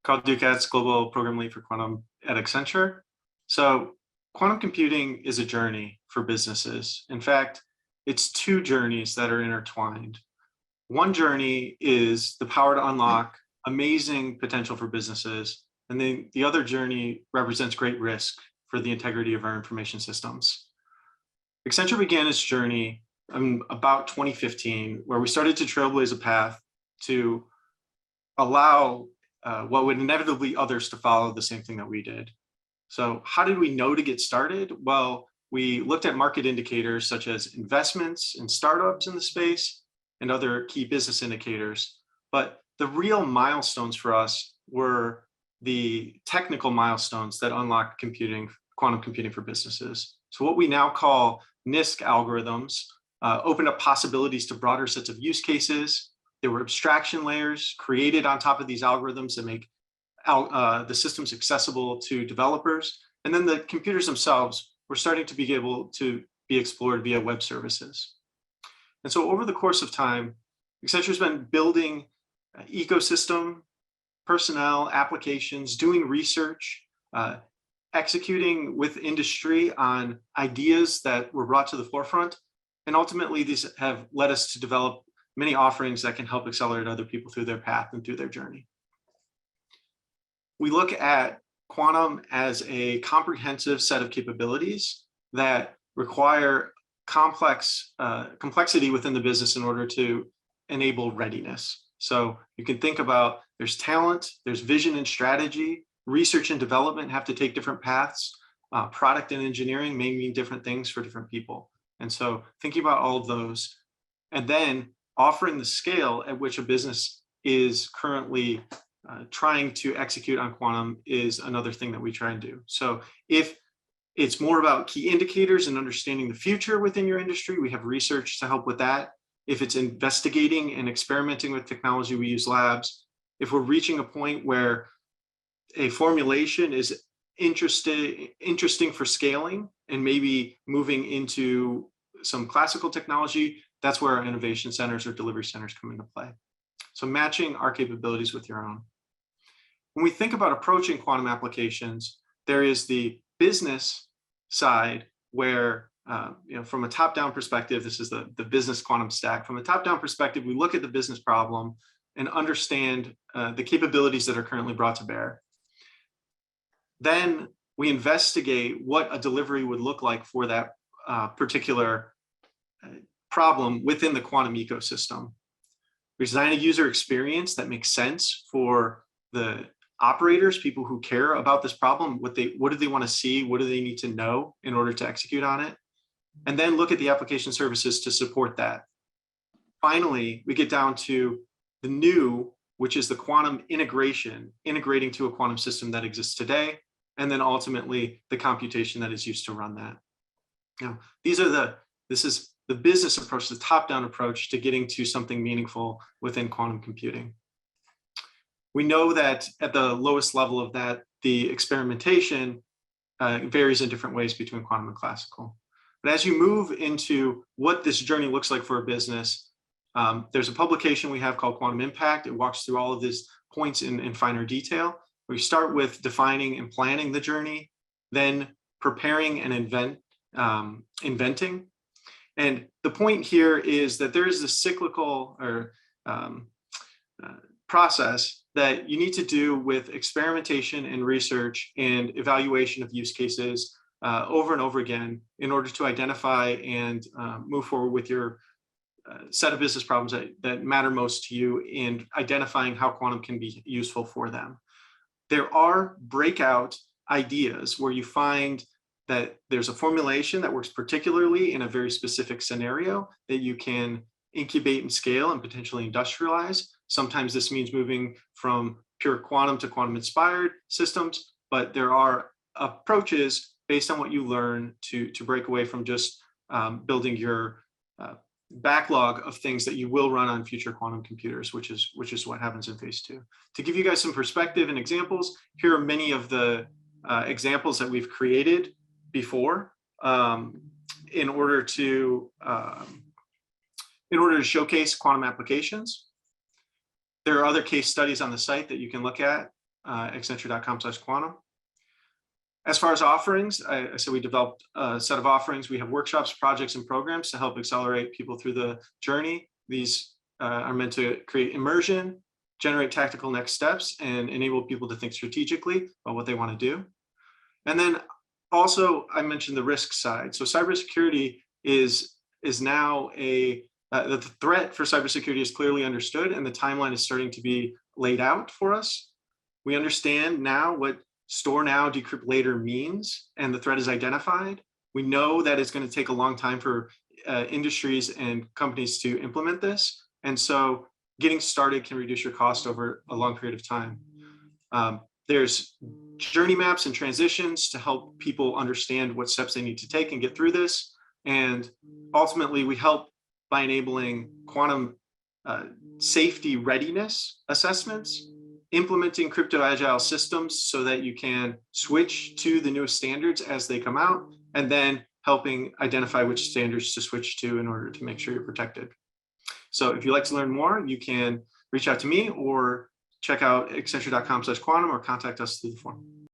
called Dukatz, Global Program Lead for Quantum at Accenture. So quantum computing is a journey for businesses. In fact, it's two journeys that are intertwined. One journey is the power to unlock amazing potential for businesses. And then the other journey represents great risk for the integrity of our information systems. Accenture began its journey in about 2015, where we started to trailblaze a path to allow what would inevitably others to follow the same thing that we did. So how did we know to get started? Well, we looked at market indicators such as investments in startups in the space and other key business indicators. But the real milestones for us were the technical milestones that unlock quantum computing for businesses. So what we now call NISQ algorithms opened up possibilities to broader sets of use cases. There were abstraction layers created on top of these algorithms that make the systems accessible to developers. And then the computers themselves were starting to be able to be explored via web services. And so over the course of time, Accenture's been building ecosystem, personnel, applications, doing research, executing with industry on ideas that were brought to the forefront. And ultimately, these have led us to develop many offerings that can help accelerate other people through their path and through their journey. We look at quantum as a comprehensive set of capabilities that require complexity within the business in order to enable readiness. So you can think about there's talent, there's vision and strategy, research and development have to take different paths. Product and engineering may mean different things for different people. And so thinking about all of those, and then offering the scale at which a business is currently trying to execute on quantum is another thing that we try and do. So if it's more about key indicators and understanding the future within your industry, we have research to help with that. If it's investigating and experimenting with technology, we use labs. If we're reaching a point where a formulation is interesting for scaling and maybe moving into some classical technology, that's where our innovation centers or delivery centers come into play. So matching our capabilities with your own. When we think about approaching quantum applications, there is the business side where, from a top-down perspective, this is the business quantum stack. From a top-down perspective, we look at the business problem and understand the capabilities that are currently brought to bear. Then we investigate what a delivery would look like for that particular problem within the quantum ecosystem. We design a user experience that makes sense for the operators, people who care about this problem. What do they want to see? What do they need to know in order to execute on it? And then look at the application services to support that. Finally, we get down to the new, which is the quantum integration, integrating to a quantum system that exists today, and then ultimately the computation that is used to run that. Now, this is the business approach, the top-down approach to getting to something meaningful within quantum computing. We know that at the lowest level of that, the experimentation varies in different ways between quantum and classical. But as you move into what this journey looks like for a business, there's a publication we have called Quantum Impact. It walks through all of these points in finer detail. We start with defining and planning the journey, then preparing and inventing. And the point here is that there is this cyclical process that you need to do with experimentation and research and evaluation of use cases over and over again in order to identify and move forward with your set of business problems that matter most to you and identifying how quantum can be useful for them. There are breakout ideas where you find that there's a formulation that works particularly in a very specific scenario that you can incubate and scale and potentially industrialize. Sometimes this means moving from pure quantum to quantum inspired systems, but there are approaches based on what you learn to break away from just building your backlog of things that you will run on future quantum computers, which is what happens in phase 2. To give you guys some perspective and examples, here are many of the examples that we've created before in order to showcase quantum applications. There are other case studies on the site that you can look at. accenture.com/quantum. As far as offerings, I said we developed a set of offerings. We have workshops, projects, and programs to help accelerate people through the journey. These are meant to create immersion, generate tactical next steps, and enable people to think strategically about what they want to do. And then also, I mentioned the risk side. So cybersecurity is now the threat for cybersecurity is clearly understood, and the timeline is starting to be laid out for us. We understand now what store now, decrypt later means, and the threat is identified. We know that it's going to take a long time for industries and companies to implement this. And so getting started can reduce your cost over a long period of time. There's journey maps and transitions to help people understand what steps they need to take and get through this. And ultimately, we help by enabling quantum safety readiness assessments, implementing crypto agile systems so that you can switch to the newest standards as they come out, and then helping identify which standards to switch to in order to make sure you're protected. So if you'd like to learn more, you can reach out to me or check out accenture.com/quantum or contact us through the forum.